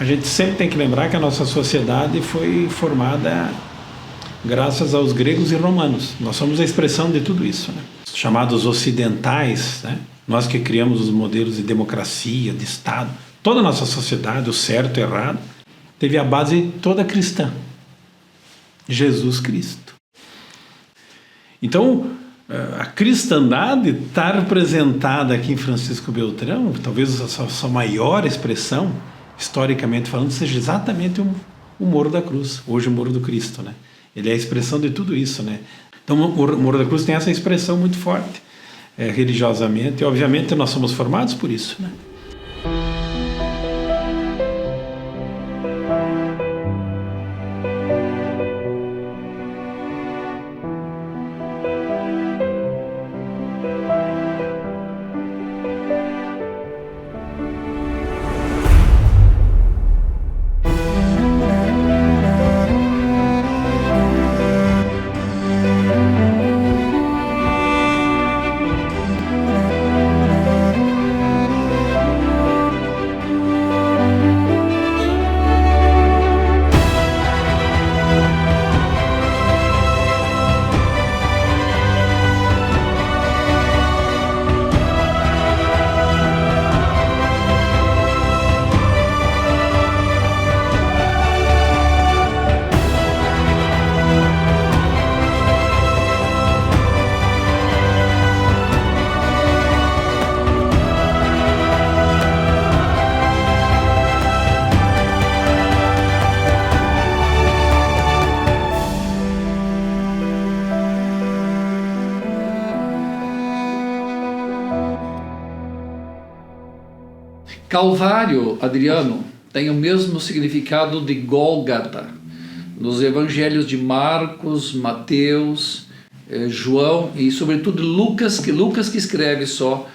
A gente sempre tem que lembrar que a nossa sociedade foi formada graças aos gregos e romanos. Nós somos a expressão de tudo isso, né? Chamados ocidentais, né? Nós que criamos os modelos de democracia, de Estado, toda a nossa sociedade, o certo e o errado, teve a base toda cristã. Jesus Cristo. Então, a cristandade está representada aqui em Francisco Beltrão, talvez a sua maior expressão, historicamente falando, seja exatamente o Morro da Cruz, hoje o Morro do Cristo, né? Ele é a expressão de tudo isso, né? Então o Morro da Cruz tem essa expressão muito forte, religiosamente, e obviamente nós somos formados por isso, né? Calvário, Adriano, tem o mesmo significado de Gólgata. Nos evangelhos de Marcos, Mateus, João e sobretudo Lucas que escreve só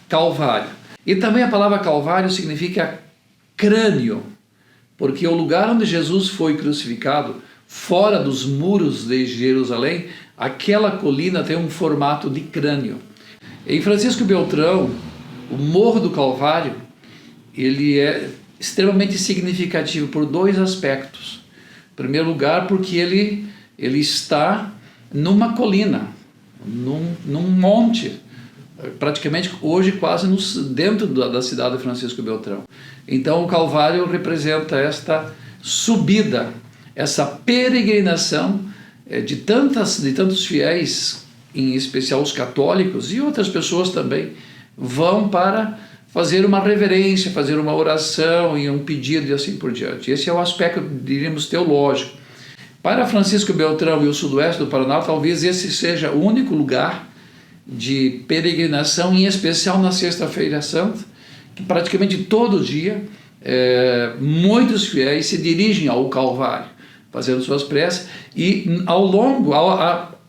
Calvário. E também a palavra Calvário significa crânio, porque o lugar onde Jesus foi crucificado, fora dos muros de Jerusalém, aquela colina tem um formato de crânio. Em Francisco Beltrão, o Morro do Calvário, ele é extremamente significativo por dois aspectos. Em primeiro lugar, porque ele está numa colina, num monte, praticamente hoje quase dentro da cidade de Francisco Beltrão. Então o Calvário representa esta subida, essa peregrinação de tantos fiéis, em especial os católicos e outras pessoas também, vão para fazer uma reverência, fazer uma oração e um pedido e assim por diante. Esse é o aspecto, diríamos, teológico. Para Francisco Beltrão e o sudoeste do Paraná, talvez esse seja o único lugar de peregrinação, em especial na Sexta-feira Santa, que praticamente todo dia muitos fiéis se dirigem ao Calvário, fazendo suas preces, e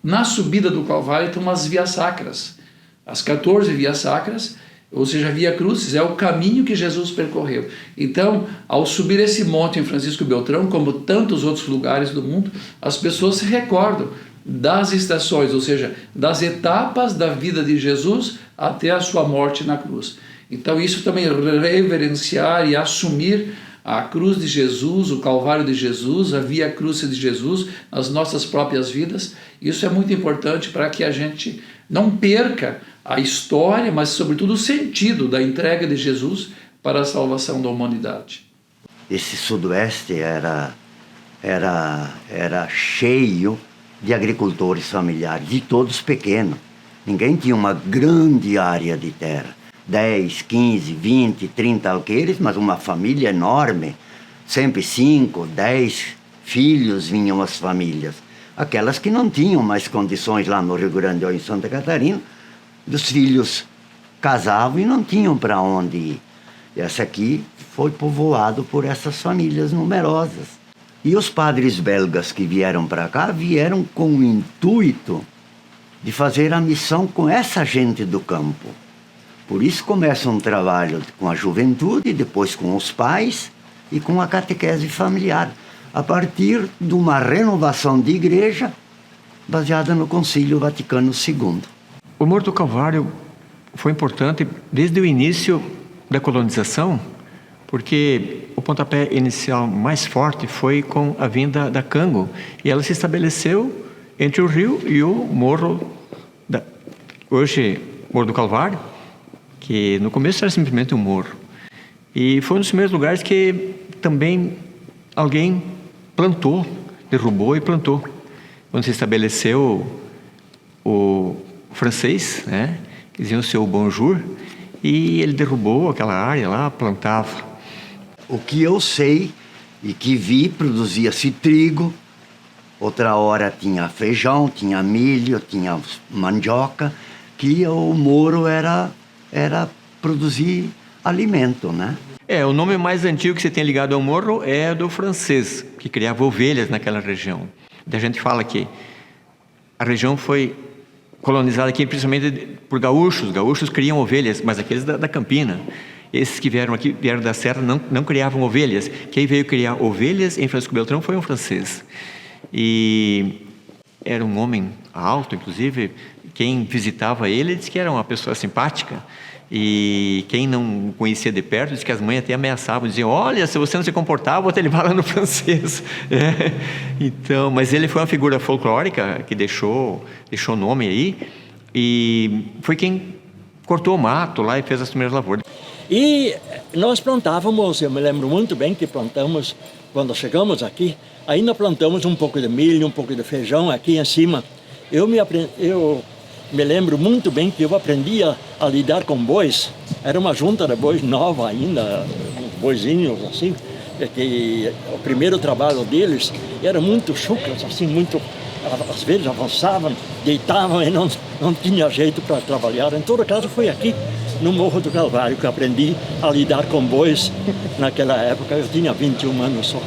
na subida do Calvário estão as vias sacras, as 14 vias sacras, ou seja, Via Crucis é o caminho que Jesus percorreu. Então, ao subir esse monte em Francisco Beltrão, como tantos outros lugares do mundo, as pessoas se recordam das estações, ou seja, das etapas da vida de Jesus até a sua morte na cruz. Então, isso também reverenciar e assumir a cruz de Jesus, o Calvário de Jesus, a Via Crucis de Jesus, nas nossas próprias vidas, isso é muito importante para que a gente não perca a história, mas sobretudo o sentido da entrega de Jesus para a salvação da humanidade. Esse sudoeste era cheio de agricultores familiares, e todos pequenos. Ninguém tinha uma grande área de terra, 10, 15, 20, 30 alqueires, mas uma família enorme, sempre 5, 10 filhos vinham as famílias. Aquelas que não tinham mais condições lá no Rio Grande ou em Santa Catarina, os filhos casavam e não tinham para onde ir. Essa aqui foi povoado por essas famílias numerosas. E os padres belgas que vieram para cá, vieram com o intuito de fazer a missão com essa gente do campo. Por isso começa um trabalho com a juventude, depois com os pais e com a catequese familiar, a partir de uma renovação de igreja baseada no Concílio Vaticano II. O Morro do Calvário foi importante desde o início da colonização, porque o pontapé inicial mais forte foi com a vinda da Cango. E ela se estabeleceu entre o rio e o morro, hoje Morro do Calvário, que no começo era simplesmente um morro. E foi um dos primeiros lugares que também alguém plantou, derrubou e plantou. Quando se estabeleceu o francês, né, que dizia o seu bonjour, e ele derrubou aquela área lá, plantava. O que eu sei e que vi, produzia-se trigo, outra hora tinha feijão, tinha milho, tinha mandioca, que o Moro era produzir alimento, né? O nome mais antigo que se tem ligado ao morro é do francês, que criava ovelhas naquela região. A gente fala que a região foi colonizada aqui principalmente por gaúchos. Gaúchos criam ovelhas, mas aqueles da Campina. Esses que vieram aqui, vieram da serra, não criavam ovelhas. Quem veio criar ovelhas em Francisco Beltrão foi um francês. E era um homem alto, inclusive. Quem visitava ele disse que era uma pessoa simpática. E quem não conhecia de perto disse que as mães até ameaçavam, diziam: olha, se você não se comportar, eu vou te levar lá no francês. Então, mas ele foi uma figura folclórica que deixou nome aí, e foi quem cortou o mato lá e fez as primeiras lavouras. E nós plantávamos, eu me lembro muito bem que plantamos, quando chegamos aqui, ainda plantamos um pouco de milho, um pouco de feijão aqui em cima. Eu me lembro muito bem que eu aprendi a lidar com bois. Era uma junta de bois nova ainda, uns boizinhos assim, que o primeiro trabalho deles era muito chucros, assim, muito, às vezes avançavam, deitavam e não tinha jeito para trabalhar. Em todo caso, foi aqui no Morro do Calvário que aprendi a lidar com bois. Naquela época eu tinha 21 anos só.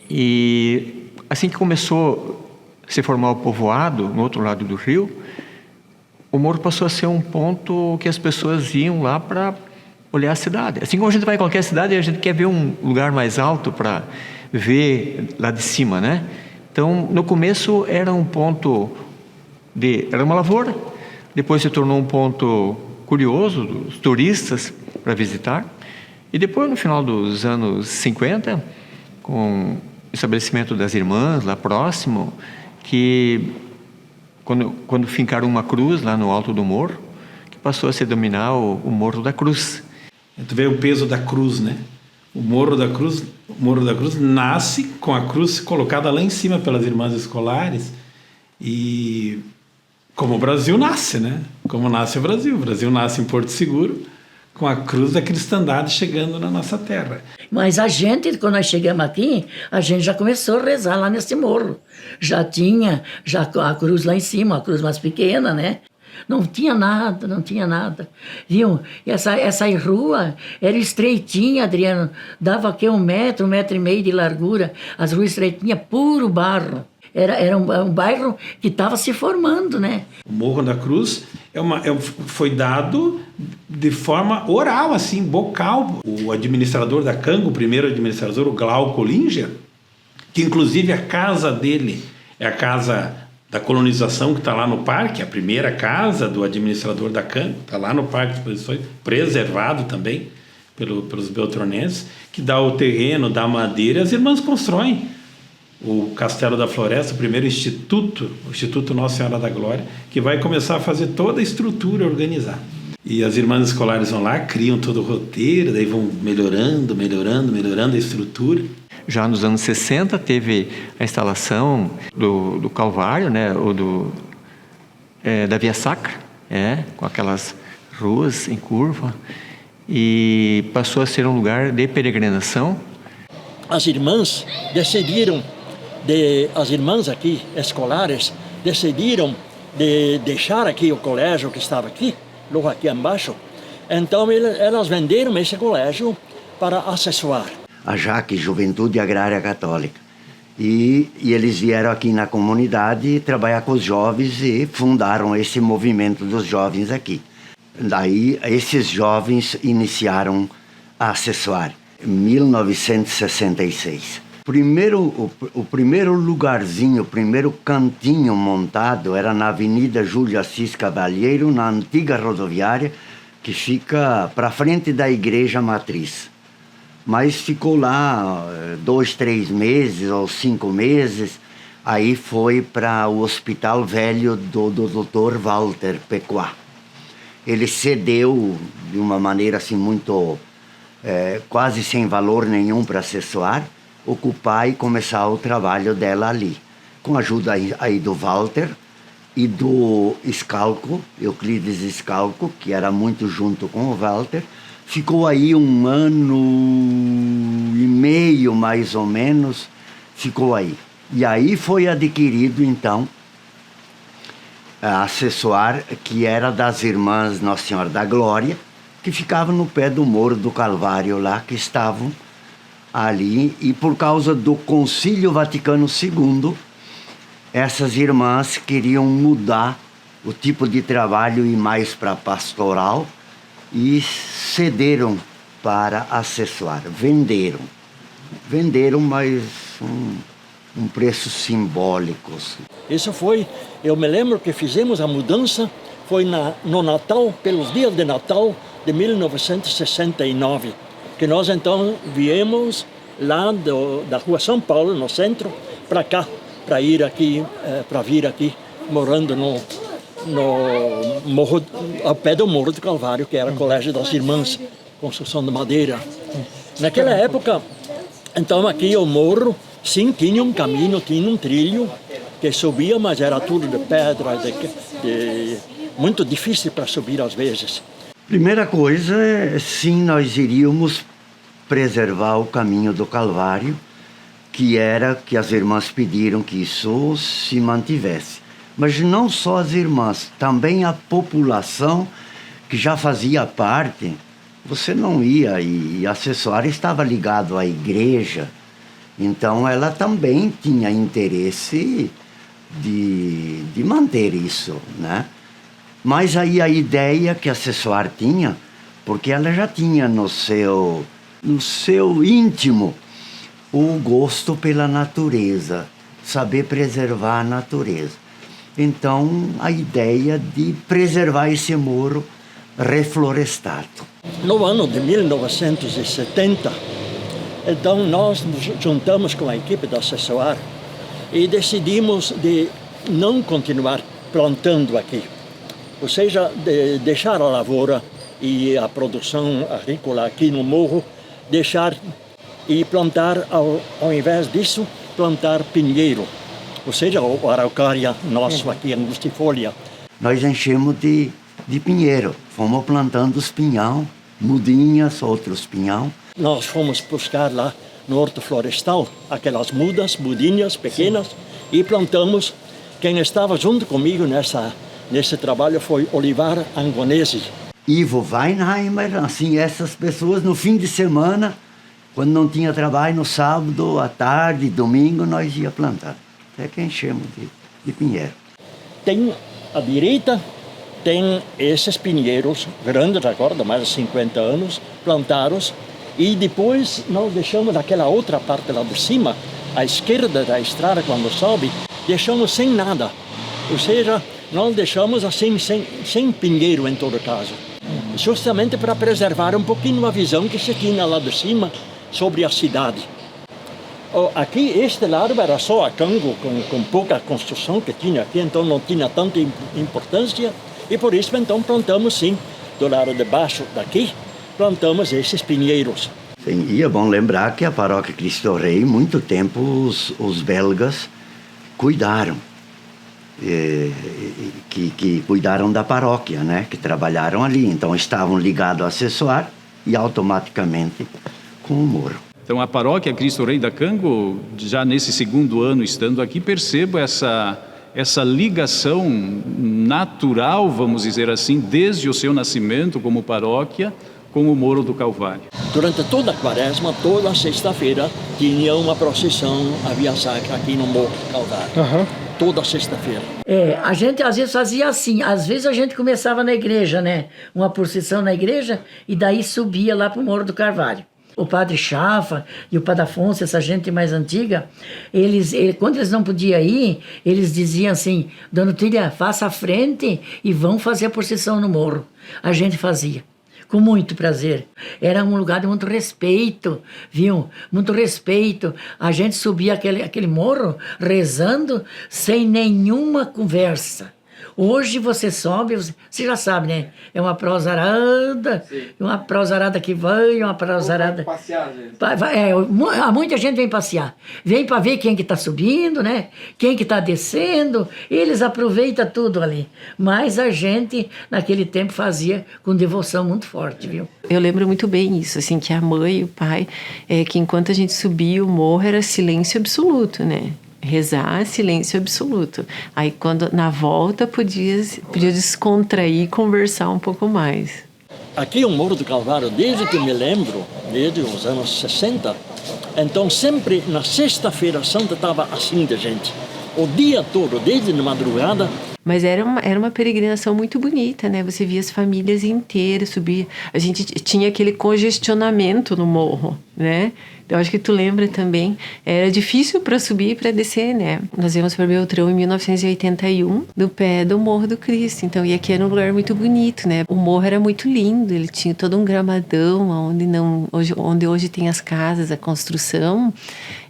E assim que começou a se formar o povoado no outro lado do rio, o morro passou a ser um ponto que as pessoas iam lá para olhar a cidade. Assim como a gente vai em qualquer cidade, a gente quer ver um lugar mais alto para ver lá de cima, né? Então, no começo era um ponto era uma lavoura, depois se tornou um ponto curioso dos turistas para visitar, e depois, no final dos anos 50, com o estabelecimento das irmãs lá próximo, que quando fincaram uma cruz lá no alto do morro, que passou a se denominar o Morro da Cruz. Tu vê o peso da cruz, né? O Morro da Cruz nasce com a cruz colocada lá em cima pelas irmãs escolares, e como o Brasil nasce, né? Como nasce o Brasil nasce em Porto Seguro, com a cruz da cristandade chegando na nossa terra. Mas a gente, quando nós chegamos aqui, a gente já começou a rezar lá nesse morro. Já tinha a cruz lá em cima, a cruz mais pequena, né? Não tinha nada. Viu? E essa rua era estreitinha, Adriano. Dava aqui 1 metro, 1,5 metro de largura. As ruas estreitinhas, puro barro. Era um bairro que estava se formando, né? O Morro da Cruz foi dado de forma oral, assim, bocal. O administrador da Cango, o primeiro administrador, o Glauco Linger, que inclusive a casa dele é a casa da colonização que está lá no parque, a primeira casa do administrador da Cango, está lá no Parque de Exposições, preservado também pelos beltronenses, que dá o terreno, dá a madeira, e as irmãs constroem o Castelo da Floresta, o primeiro instituto, o Instituto Nossa Senhora da Glória, que vai começar a fazer toda a estrutura, organizar. E as irmãs escolares vão lá, criam todo o roteiro, daí vão melhorando a estrutura. Já nos anos 60 teve a instalação do Calvário, né, da Via Sacra, com aquelas ruas em curva, e passou a ser um lugar de peregrinação. As irmãs as irmãs aqui, escolares, decidiram de deixar aqui o colégio que estava aqui, logo aqui embaixo. Então elas venderam esse colégio para assessoar. A JAC, Juventude Agrária Católica. E eles vieram aqui na comunidade trabalhar com os jovens e fundaram esse movimento dos jovens aqui. Daí esses jovens iniciaram a assessoar em 1966. O primeiro lugarzinho, o primeiro cantinho montado era na Avenida Júlio Assis Cavalheiro, na antiga rodoviária, que fica para frente da Igreja Matriz. mas ficou lá 2, 3 meses ou 5 meses. Aí foi para o Hospital Velho do Dr. Walter Pequot. Ele cedeu de uma maneira assim muito, quase sem valor nenhum para assessoar, ocupar e começar o trabalho dela ali. Com a ajuda aí do Walter e do Scalco, Euclides Scalco, que era muito junto com o Walter. Ficou aí 1 ano e meio, mais ou menos, ficou aí. E aí foi adquirido, então, a assessoar, que era das irmãs Nossa Senhora da Glória, que ficavam no pé do Morro do Calvário lá, que estavam ali. E por causa do Concílio Vaticano II, essas irmãs queriam mudar o tipo de trabalho e mais para pastoral, e cederam para assessoar. Venderam, mas um preço simbólico. Isso foi, eu me lembro que fizemos a mudança, foi no Natal, pelos dias de Natal de 1969, que nós então viemos lá da Rua São Paulo, no centro, para cá, para vir aqui, morando no morro, ao pé do Morro do Calvário, que era o Colégio das Irmãs, construção de madeira. Naquela época, então aqui o morro, sim, tinha um caminho, tinha um trilho que subia, mas era tudo de pedra, muito difícil para subir às vezes. Primeira coisa, sim, nós iríamos preservar o caminho do Calvário, que era que as irmãs pediram que isso se mantivesse. Mas não só as irmãs, também a população que já fazia parte. Você não ia, e a assessora estava ligado à igreja, então ela também tinha interesse de manter isso, né? Mas aí a ideia que a assessora tinha, porque ela já tinha no seu íntimo o gosto pela natureza, saber preservar a natureza. Então, a ideia de preservar esse morro reflorestado. No ano de 1970, então nós nos juntamos com a equipe da Assessoar e decidimos de não continuar plantando aqui. Ou seja, de deixar a lavoura e a produção agrícola aqui no morro, deixar e plantar, ao invés disso, plantar pinheiro. Ou seja, o araucária nosso aqui, angustifolia. Nós enchemos de pinheiro, fomos plantando os pinhão, mudinhas, outros pinhão. Nós fomos buscar lá no horto florestal aquelas mudinhas pequenas. Sim. E plantamos. Quem estava junto comigo nesse trabalho foi Olivar Angonese. Ivo Weinheimer, assim, essas pessoas no fim de semana, quando não tinha trabalho, no sábado, à tarde, domingo, nós ia plantar. Até que enchemos de pinheiro. Tem à direita, tem esses pinheiros grandes agora, de mais de 50 anos, plantados. E depois nós deixamos aquela outra parte lá de cima, à esquerda da estrada, quando sobe, deixamos sem nada. Ou seja, nós deixamos assim, sem pinheiro em todo caso. Justamente para preservar um pouquinho a visão que se tinha lá de cima sobre a cidade. Aqui, este lado era só a Cango, com pouca construção que tinha aqui, então não tinha tanta importância. E por isso, então, plantamos sim, do lado de baixo daqui, plantamos esses pinheiros. Sim, e é bom lembrar que a paróquia Cristo Rei, muito tempo, os belgas cuidaram. Que cuidaram da paróquia, né? Que trabalharam ali. Então, estavam ligados a assessoar e automaticamente com o morro. Então, a paróquia Cristo Rei da Cango, já nesse segundo ano estando aqui, percebo essa ligação natural, vamos dizer assim, desde o seu nascimento como paróquia, com o Morro do Calvário. Durante toda a quaresma, toda sexta-feira, tinha uma procissão, a Via Sacra aqui no Morro do Calvário. Uhum. Toda sexta-feira. A gente às vezes fazia assim, às vezes a gente começava na igreja, né? Uma procissão na igreja, e daí subia lá para o Morro do Calvário. O padre Chafa e o padre Afonso, essa gente mais antiga, quando eles não podiam ir, eles diziam assim: Dona Tília, faça a frente e vão fazer a procissão no morro. A gente fazia. com muito prazer. Era um lugar de muito respeito, viu? Muito respeito. A gente subia aquele morro rezando sem nenhuma conversa. Hoje você sobe, você já sabe, né? É uma prosarada, uma prosarada que vai, uma prosarada... passear, gente. Muita gente vem passear. Vem para ver quem que está subindo, né? Quem que está descendo. Eles aproveitam tudo ali. Mas a gente, naquele tempo, fazia com devoção muito forte, viu? Eu lembro muito bem isso, assim, que a mãe e o pai, que enquanto a gente subia o morro era silêncio absoluto, né? Rezar, silêncio absoluto. Aí, quando na volta, podia descontrair e conversar um pouco mais. Aqui o Morro do Calvário, desde que me lembro, desde os anos 60, então sempre na sexta-feira santa estava assim de gente. O dia todo, desde de madrugada. Mas era uma peregrinação muito bonita, né? Você via as famílias inteiras subir. A gente tinha aquele congestionamento no morro, né? Eu acho que tu lembra também. Era difícil para subir e para descer, né? Nós íamos para Beltrão em 1981, do pé do Morro do Cristo. Então, e aqui era um lugar muito bonito, né? O morro era muito lindo, ele tinha todo um gramadão, onde hoje tem as casas, a construção.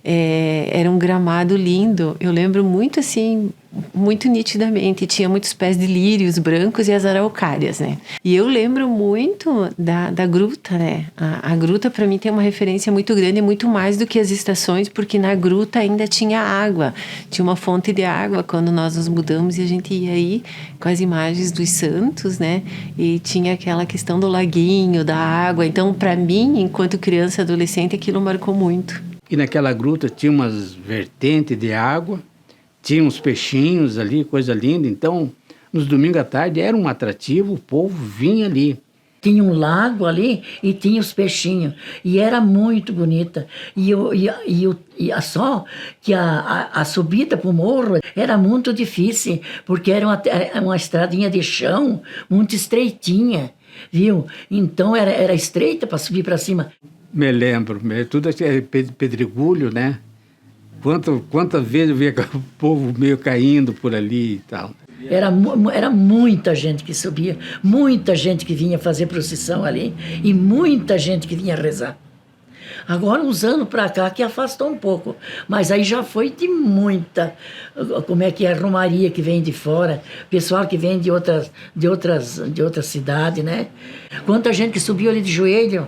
Era um gramado lindo. Eu lembro muito assim, muito nitidamente. Tinha muitos pés de lírios brancos e as araucárias, né? E eu lembro muito da gruta, né? A gruta para mim tem uma referência muito grande, muito mais do que as estações, porque na gruta ainda tinha água. Tinha uma fonte de água quando nós nos mudamos e a gente ia aí com as imagens dos santos, né? E tinha aquela questão do laguinho, da água. Então, para mim, enquanto criança e adolescente, aquilo marcou muito. E naquela gruta tinha umas vertentes de água, tinha uns peixinhos ali, coisa linda. Então, nos domingos à tarde era um atrativo, o povo vinha ali. Tinha um lago ali e tinha os peixinhos. E era muito bonita. E só que a subida para o morro era muito difícil, porque era uma estradinha de chão muito estreitinha, viu? Então era estreita para subir para cima. Me lembro, tudo é pedregulho, né? Quantas vezes eu via o povo meio caindo por ali e tal. Era muita gente que subia, muita gente que vinha fazer procissão ali e muita gente que vinha rezar. Agora, uns anos para cá, que afastou um pouco, mas aí já foi de muita, como é que é, romaria que vem de fora, pessoal que vem de outras cidades, né? Quanta gente que subiu ali de joelho,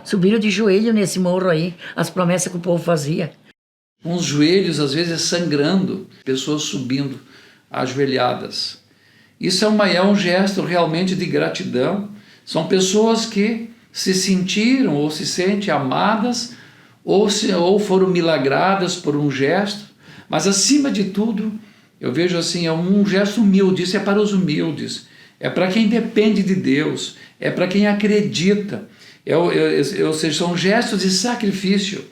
subiram de joelho nesse morro aí, as promessas que o povo fazia. Com os joelhos, às vezes, sangrando, pessoas subindo ajoelhadas. Isso é um gesto realmente de gratidão. São pessoas que se sentiram ou se sentem amadas ou foram milagradas por um gesto, mas acima de tudo, eu vejo assim, é um gesto humilde. Isso é para os humildes, é para quem depende de Deus, é para quem acredita, ou seja, são gestos de sacrifício.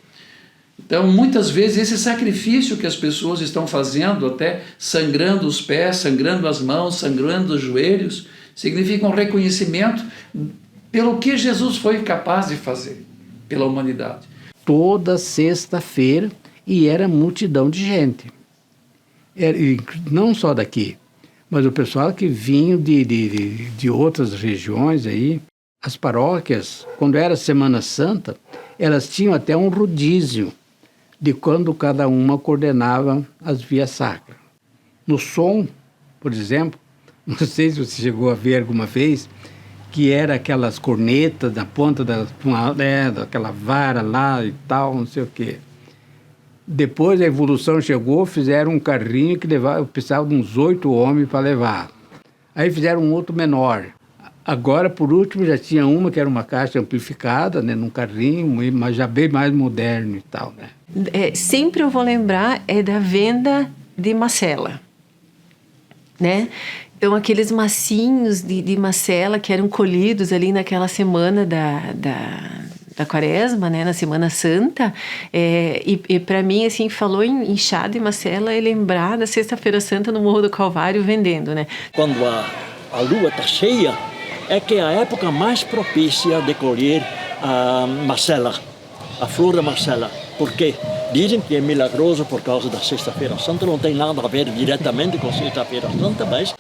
Então, muitas vezes, esse sacrifício que as pessoas estão fazendo, até sangrando os pés, sangrando as mãos, sangrando os joelhos, significa um reconhecimento pelo que Jesus foi capaz de fazer pela humanidade. Toda sexta-feira, e era multidão de gente. E não só daqui, mas o pessoal que vinha de outras regiões aí. As paróquias, quando era Semana Santa, elas tinham até um rodízio de quando cada uma coordenava as vias sacras. No som, por exemplo, não sei se você chegou a ver alguma vez, que era aquelas cornetas na ponta daquela vara lá e tal, não sei o quê. Depois a evolução chegou, fizeram um carrinho que precisava de uns 8 homens para levar. Aí fizeram um outro menor. Agora, por último, já tinha uma que era uma caixa amplificada, né, num carrinho, mas já bem mais moderno e tal, né? Sempre eu vou lembrar da venda de macela, né? Então, aqueles massinhos de macela que eram colhidos ali naquela semana da Quaresma, né, na Semana Santa, e para mim, assim, falou em chá de macela e lembrar da Sexta-feira Santa no Morro do Calvário vendendo, né? Quando a lua está cheia, é que é a época mais propícia de colher a macela, a flor da macela. Por quê? Dizem que é milagroso por causa da Sexta-feira Santa, não tem nada a ver diretamente com a Sexta-feira Santa, mas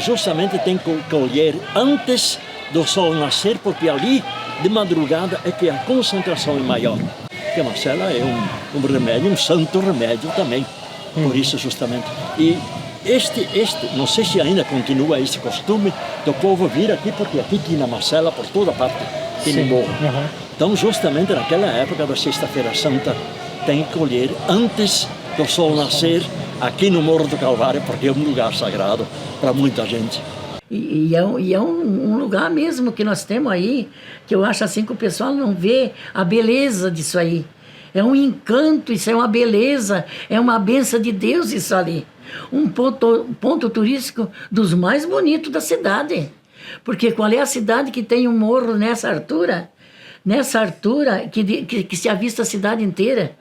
justamente tem que colher antes do sol nascer, porque ali, de madrugada, é que a concentração é maior. Porque a macela é um remédio, um santo remédio também, por isso justamente. E não sei se ainda continua esse costume do povo vir aqui, porque aqui tinha macela por toda parte, tinha morro. Então, justamente naquela época da Sexta-feira Santa, tem que colher antes do sol nascer, aqui no Morro do Calvário, porque é um lugar sagrado para muita gente. E é um lugar mesmo que nós temos aí, que eu acho assim que o pessoal não vê a beleza disso aí. É um encanto, isso é uma beleza, é uma bênção de Deus isso ali. Um ponto turístico dos mais bonitos da cidade. Porque qual é a cidade que tem um morro nessa altura? Nessa altura que se avista a cidade inteira.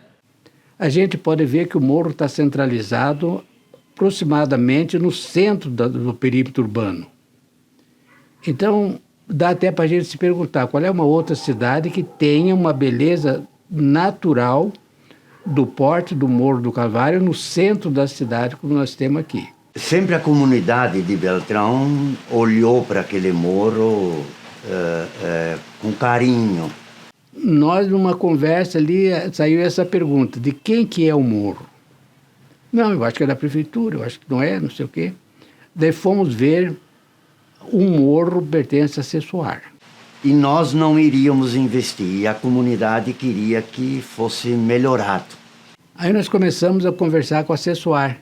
A gente pode ver que o morro está centralizado aproximadamente no centro do perímetro urbano. Então, dá até para a gente se perguntar qual é uma outra cidade que tenha uma beleza natural do porte do Morro do Calvário no centro da cidade, como nós temos aqui. Sempre a comunidade de Beltrão olhou para aquele morro com carinho. Nós, numa conversa ali, saiu essa pergunta, de quem que é o morro? Não, eu acho que é da prefeitura, eu acho que não é, não sei o quê. Daí fomos ver, o morro pertence a Cessoar. E nós não iríamos investir, e a comunidade queria que fosse melhorado. Aí nós começamos a conversar com a Cessoar,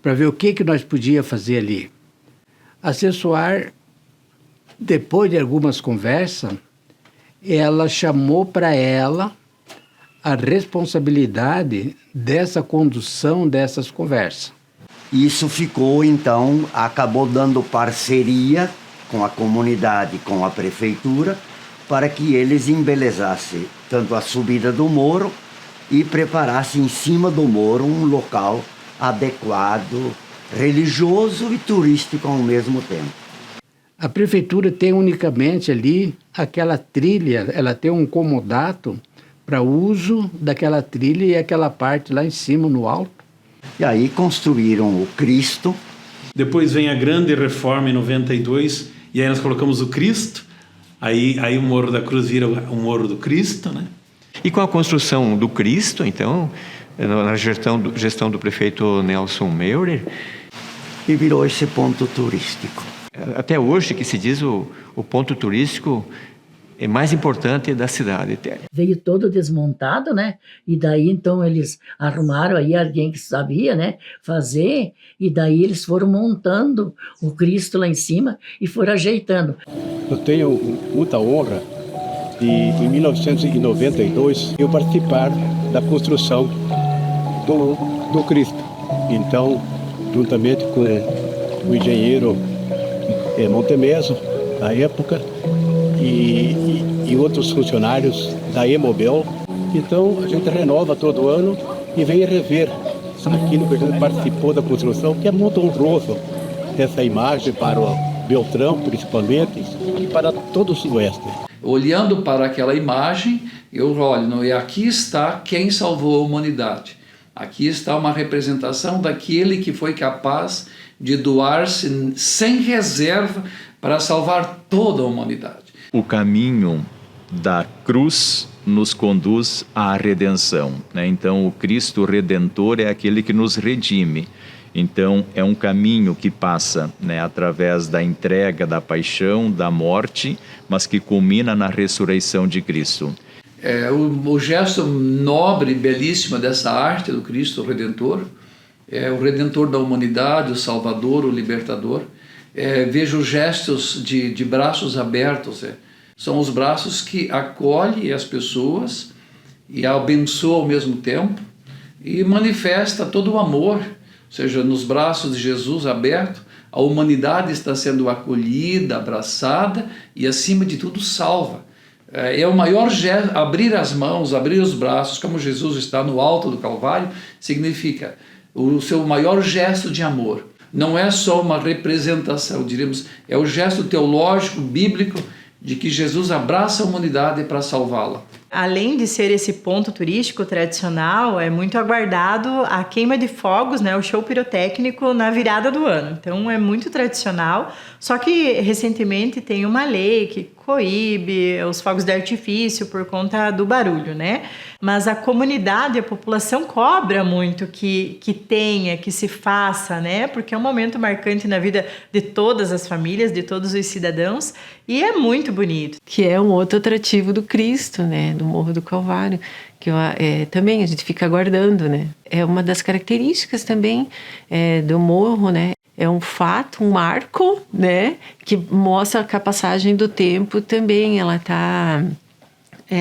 para ver o que nós podíamos fazer ali. A Cessoar, depois de algumas conversas, ela chamou para ela a responsabilidade dessa condução dessas conversas. Isso ficou, então, acabou dando parceria com a comunidade, com a prefeitura, para que eles embelezassem tanto a subida do morro e preparassem em cima do morro um local adequado, religioso e turístico ao mesmo tempo. A prefeitura tem unicamente ali aquela trilha, ela tem um comodato para uso daquela trilha e aquela parte lá em cima, no alto. E aí construíram o Cristo. Depois vem a grande reforma em 92, e aí nós colocamos o Cristo, aí o Morro da Cruz vira o Morro do Cristo, né? E com a construção do Cristo, então, na gestão do prefeito Nelson Meurer, E virou esse ponto turístico. até hoje que se diz o ponto turístico é mais importante da cidade. Veio todo desmontado, né? E daí então eles arrumaram aí alguém que sabia, né? Fazer, e daí eles foram montando o Cristo lá em cima e foram ajeitando. Eu tenho muita honra de, em 1992, eu participar da construção do Cristo. Então, juntamente com o engenheiro Montemeso, na época, e outros funcionários da Emobel. Então, a gente renova todo ano e vem rever aquilo que a gente participou da construção, que é muito honroso essa imagem para o Beltrão, principalmente, e para todo o Sudoeste. Olhando para aquela imagem, eu olho, e aqui está quem salvou a humanidade. Aqui está uma representação daquele que foi capaz de doar-se sem reserva para salvar toda a humanidade. O caminho da cruz nos conduz à redenção, né? Então, o Cristo Redentor é aquele que nos redime. Então, é um caminho que passa, né, através da entrega, da paixão, da morte, mas que culmina na ressurreição de Cristo. O gesto nobre e belíssimo dessa arte do Cristo Redentor, é o Redentor da humanidade, o Salvador, o Libertador. Vejo gestos de braços abertos, são os braços que acolhem as pessoas e abençoam ao mesmo tempo e manifesta todo o amor, ou seja, nos braços de Jesus aberto, a humanidade está sendo acolhida, abraçada e, acima de tudo, salva. É o maior gesto, abrir as mãos, abrir os braços, como Jesus está no alto do Calvário, significa o seu maior gesto de amor. Não é só uma representação, diríamos, é o gesto teológico, bíblico, de que Jesus abraça a humanidade para salvá-la. Além de ser esse ponto turístico tradicional, é muito aguardado a queima de fogos, né, o show pirotécnico na virada do ano. Então é muito tradicional, só que recentemente tem uma lei que coíbe os fogos de artifício por conta do barulho, né? Mas a comunidade, a população cobra muito que tenha, que se faça, né? Porque é um momento marcante na vida de todas as famílias, de todos os cidadãos, e é muito bonito. Que é um outro atrativo do Cristo, né? Do Morro do Calvário, que também a gente fica aguardando, né? É uma das características também do morro, né? É um fato, um marco, né? Que mostra que a passagem do tempo também, ela está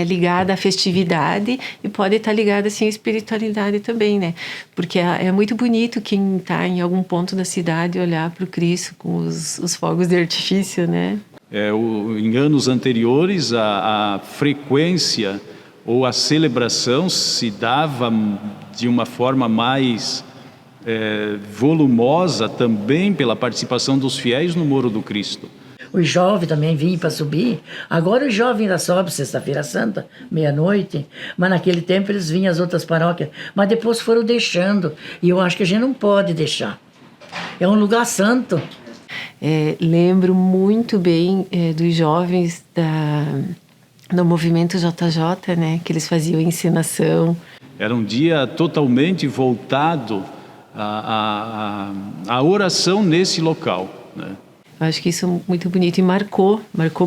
ligada à festividade e pode estar ligada, assim, à espiritualidade também, né? Porque é muito bonito quem está em algum ponto da cidade olhar para o Cristo com os fogos de artifício, né? Em anos anteriores, a frequência ou a celebração se dava de uma forma mais volumosa também pela participação dos fiéis no Morro do Cristo. Os jovens também vinham para subir. Agora os jovens ainda sobem sexta-feira santa, meia-noite, mas naquele tempo eles vinham às outras paróquias, mas depois foram deixando, e eu acho que a gente não pode deixar. É um lugar santo. Lembro muito bem dos jovens do movimento JJ, né, que eles faziam encenação. Era um dia totalmente voltado à oração nesse local, né? Eu acho que isso é muito bonito e marcou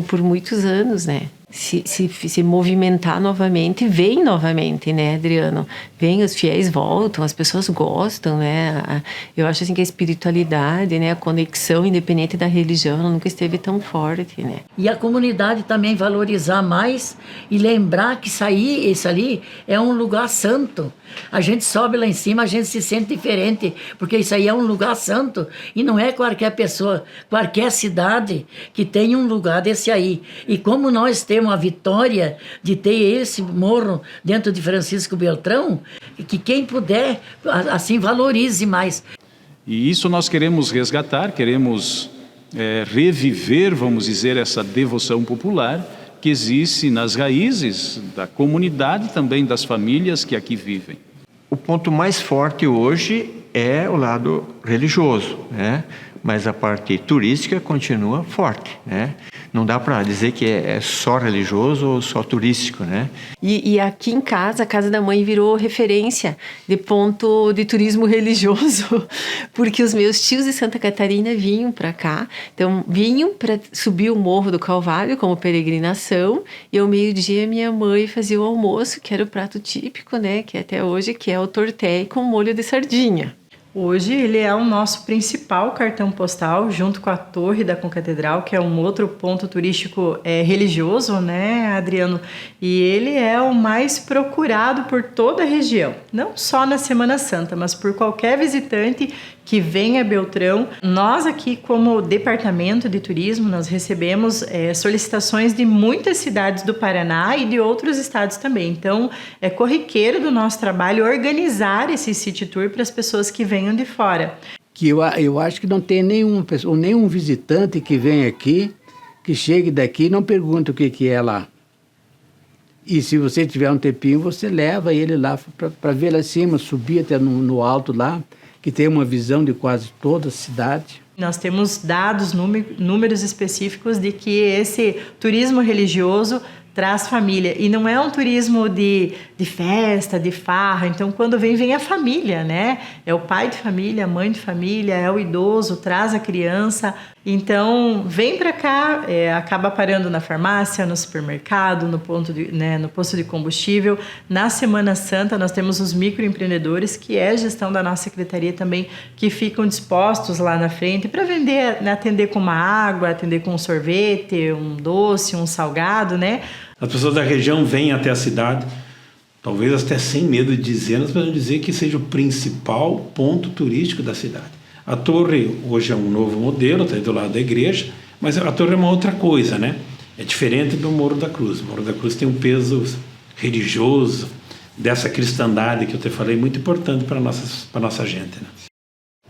por muitos anos, né? Se movimentar novamente, vem novamente, né, Adriano? Vem, os fiéis voltam, as pessoas gostam, né? Eu acho assim que a espiritualidade, né, a conexão independente da religião, ela nunca esteve tão forte, né? E a comunidade também valorizar mais e lembrar que isso ali é um lugar santo. A gente sobe lá em cima, a gente se sente diferente, porque isso aí é um lugar santo e não é qualquer pessoa, qualquer cidade que tenha um lugar desse aí. E como nós temos a vitória de ter esse morro dentro de Francisco Beltrão, que quem puder, assim, valorize mais. E isso nós queremos resgatar, queremos reviver, vamos dizer, essa devoção popular que existe nas raízes da comunidade, também das famílias que aqui vivem. O ponto mais forte hoje é o lado religioso, né? Mas a parte turística continua forte, né? Não dá para dizer que é só religioso ou só turístico, né? E aqui em casa, a Casa da Mãe virou referência de ponto de turismo religioso, porque os meus tios de Santa Catarina vinham para cá, então vinham para subir o Morro do Calvário como peregrinação, e ao meio-dia minha mãe fazia o almoço, que era o prato típico, né? Que até hoje, que é o torté com molho de sardinha. Hoje ele é o nosso principal cartão postal, junto com a Torre da Concatedral, que é um outro ponto turístico religioso, né, Adriano? E ele é o mais procurado por toda a região, não só na Semana Santa, mas por qualquer visitante que vem a Beltrão. Nós aqui, como departamento de turismo, nós recebemos solicitações de muitas cidades do Paraná e de outros estados também. Então, é corriqueiro do nosso trabalho organizar esse city tour para as pessoas que venham de fora. Que eu acho que não tem nenhuma pessoa, nenhum visitante que vem aqui, que chegue daqui e não pergunta o que é lá. E se você tiver um tempinho, você leva ele lá para ver lá em cima, subir até no alto lá, que tem uma visão de quase toda a cidade. Nós temos dados, números específicos de que esse turismo religioso traz família. E não é um turismo de festa, de farra. Então, quando vem a família, né? É o pai de família, a mãe de família, é o idoso, traz a criança. Então, vem para cá, acaba parando na farmácia, no supermercado, no posto de combustível. Na Semana Santa, nós temos os microempreendedores, que é a gestão da nossa secretaria também, que ficam dispostos lá na frente para vender, né, atender com uma água, atender com um sorvete, um doce, um salgado, né? As pessoas da região vêm até a cidade, talvez até sem medo de dizer, nós podemos dizer que seja o principal ponto turístico da cidade. A torre hoje é um novo modelo, está do lado da igreja, mas a torre é uma outra coisa, né? É diferente do Morro da Cruz. O Morro da Cruz tem um peso religioso, dessa cristandade que eu te falei, muito importante para a nossa gente, né?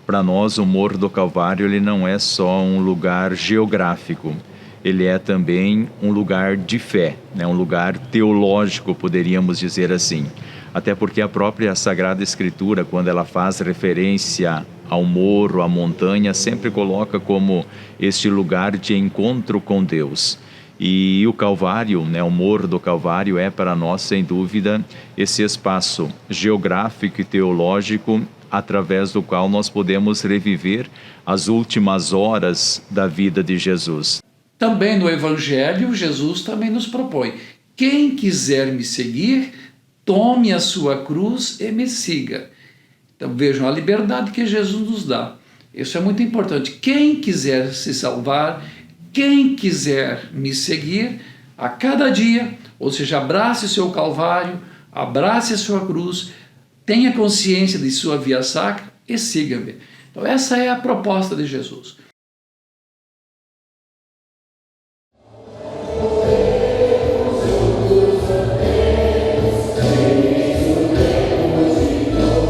Para nós, o Morro do Calvário ele não é só um lugar geográfico. ele é também um lugar de fé, né? Um lugar teológico, poderíamos dizer assim. Até porque a própria Sagrada Escritura, quando ela faz referência ao morro, à montanha, sempre coloca como este lugar de encontro com Deus. E o Calvário, né, o Morro do Calvário é para nós, sem dúvida, esse espaço geográfico e teológico através do qual nós podemos reviver as últimas horas da vida de Jesus. Também no Evangelho, Jesus também nos propõe: quem quiser me seguir, tome a sua cruz e me siga. Então vejam a liberdade que Jesus nos dá. Isso é muito importante. Quem quiser se salvar, quem quiser me seguir a cada dia, ou seja, abrace o seu Calvário, abrace a sua cruz, tenha consciência de sua via sacra e siga-me. Então essa é a proposta de Jesus.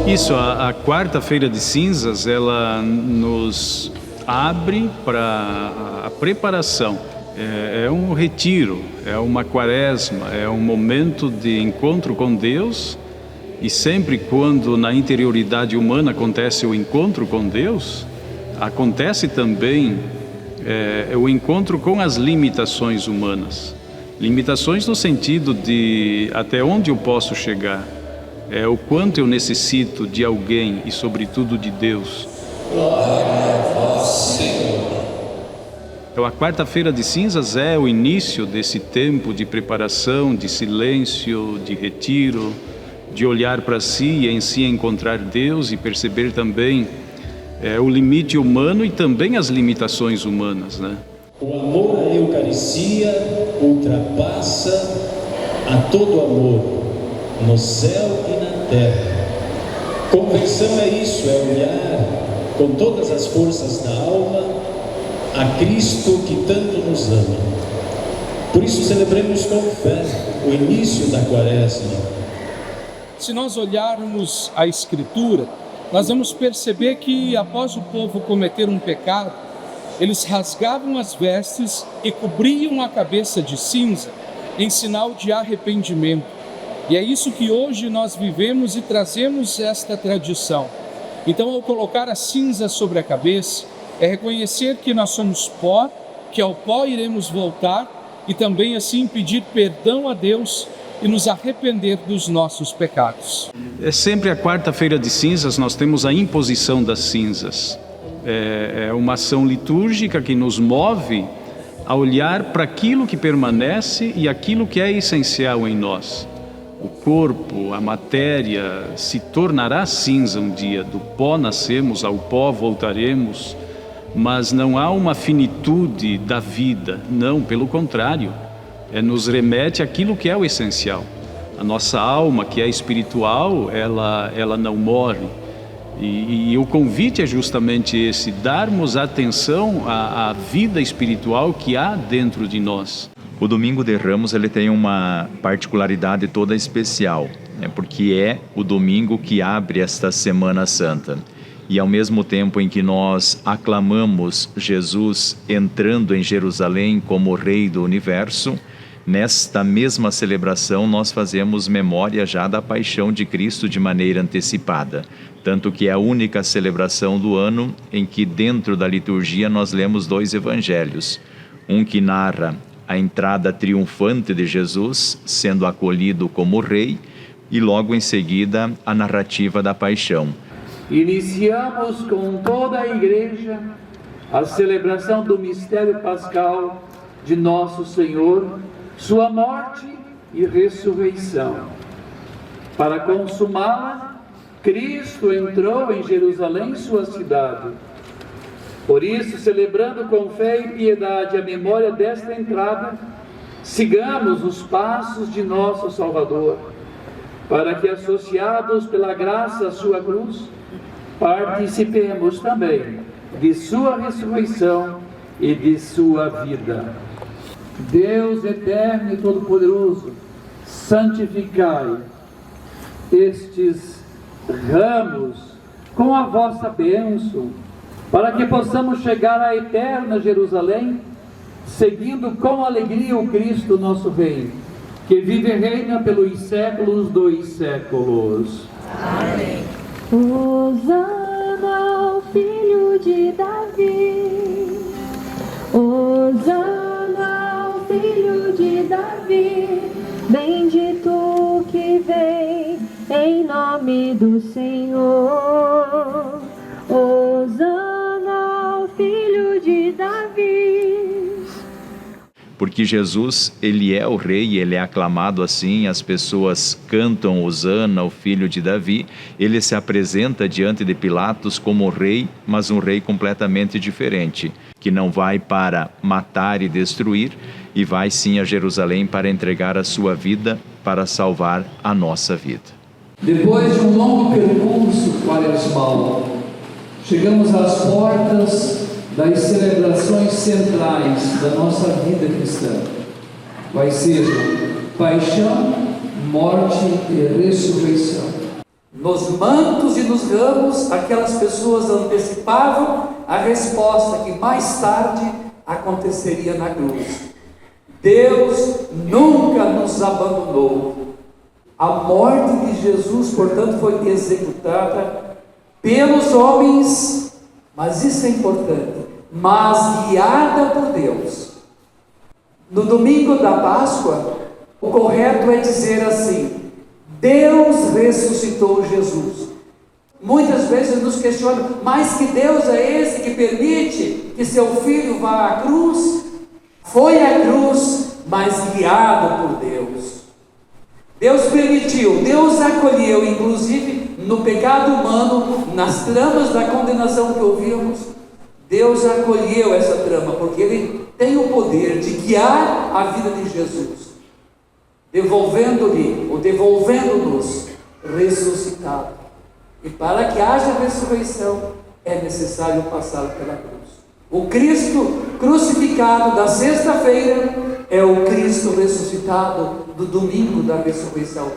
Isso, a quarta-feira de cinzas, ela nos abre para a preparação. É um retiro, é uma quaresma, é um momento de encontro com Deus. E sempre quando na interioridade humana acontece o encontro com Deus, acontece também o encontro com as limitações humanas. Limitações no sentido de até onde eu posso chegar. O quanto eu necessito de alguém e, sobretudo, de Deus. Glória a vós, Senhor. Então, a quarta-feira de cinzas é o início desse tempo de preparação, de silêncio, de retiro, de olhar para si e em si encontrar Deus e perceber também o limite humano e também as limitações humanas, né? O amor à Eucaristia ultrapassa a todo amor, no céu e na terra. Conversão é isso, é olhar com todas as forças da alma a Cristo que tanto nos ama. Por isso celebremos com fé o início da quaresma. Se nós olharmos a Escritura, nós vamos perceber que após o povo cometer um pecado, eles rasgavam as vestes e cobriam a cabeça de cinza em sinal de arrependimento. E é isso que hoje nós vivemos e trazemos esta tradição. Então, ao colocar a cinza sobre a cabeça, é reconhecer que nós somos pó, que ao pó iremos voltar e também assim pedir perdão a Deus e nos arrepender dos nossos pecados. É sempre a quarta-feira de cinzas, nós temos a imposição das cinzas. É uma ação litúrgica que nos move a olhar para aquilo que permanece e aquilo que é essencial em nós. O corpo, a matéria, se tornará cinza um dia. Do pó nascemos, ao pó voltaremos, mas não há uma finitude da vida. Não, pelo contrário, nos remete àquilo que é o essencial. A nossa alma, que é espiritual, ela não morre. E o convite é justamente esse, darmos atenção à vida espiritual que há dentro de nós. O Domingo de Ramos ele tem uma particularidade toda especial, né? Porque é o domingo que abre esta Semana Santa. E ao mesmo tempo em que nós aclamamos Jesus entrando em Jerusalém como Rei do Universo, nesta mesma celebração nós fazemos memória já da paixão de Cristo de maneira antecipada. Tanto que é a única celebração do ano em que dentro da liturgia nós lemos dois evangelhos. Um que narra a entrada triunfante de Jesus, sendo acolhido como rei, e logo em seguida a narrativa da paixão. Iniciamos com toda a Igreja a celebração do mistério pascal de Nosso Senhor, sua morte e ressurreição. Para consumá-la, Cristo entrou em Jerusalém, sua cidade. Por isso, celebrando com fé e piedade a memória desta entrada, sigamos os passos de nosso Salvador, para que, associados pela graça à sua cruz, participemos também de sua ressurreição e de sua vida. Deus eterno e todo-poderoso, santificai estes ramos com a vossa bênção, para que possamos chegar à eterna Jerusalém, seguindo com alegria o Cristo nosso Rei, que vive e reina pelos séculos dos séculos. Amém. Hosana ao Filho de Davi, Hosana ao Filho de Davi, bendito que vem em nome do Senhor. Hosana ao Filho de Davi. Porque Jesus, ele é o rei, ele é aclamado assim, as pessoas cantam Hosana, o filho de Davi. Ele se apresenta diante de Pilatos como rei, mas um rei completamente diferente, que não vai para matar e destruir, e vai sim a Jerusalém para entregar a sua vida para salvar a nossa vida. Depois de um longo percurso quaresmal, chegamos às portas das celebrações centrais da nossa vida cristã, quais sejam paixão, morte e ressurreição. Nos mantos e nos ramos, aquelas pessoas antecipavam a resposta que mais tarde aconteceria na cruz. Deus nunca nos abandonou. A morte de Jesus, portanto, foi executada pelos homens, mas isso é importante, mas guiada por Deus. No domingo da Páscoa, o correto é dizer assim: Deus ressuscitou Jesus. Muitas vezes nos questionam, mas que Deus é esse que permite que seu filho vá à cruz? Foi à cruz, mas guiado por Deus. Deus permitiu, Deus acolheu, inclusive no pecado humano, nas tramas da condenação que ouvimos, Deus acolheu essa trama, porque Ele tem o poder de guiar a vida de Jesus, devolvendo-lhe, ou devolvendo-nos, ressuscitado. E para que haja ressurreição, é necessário passar pela cruz. O Cristo crucificado da sexta-feira é o Cristo ressuscitado do domingo da ressurreição.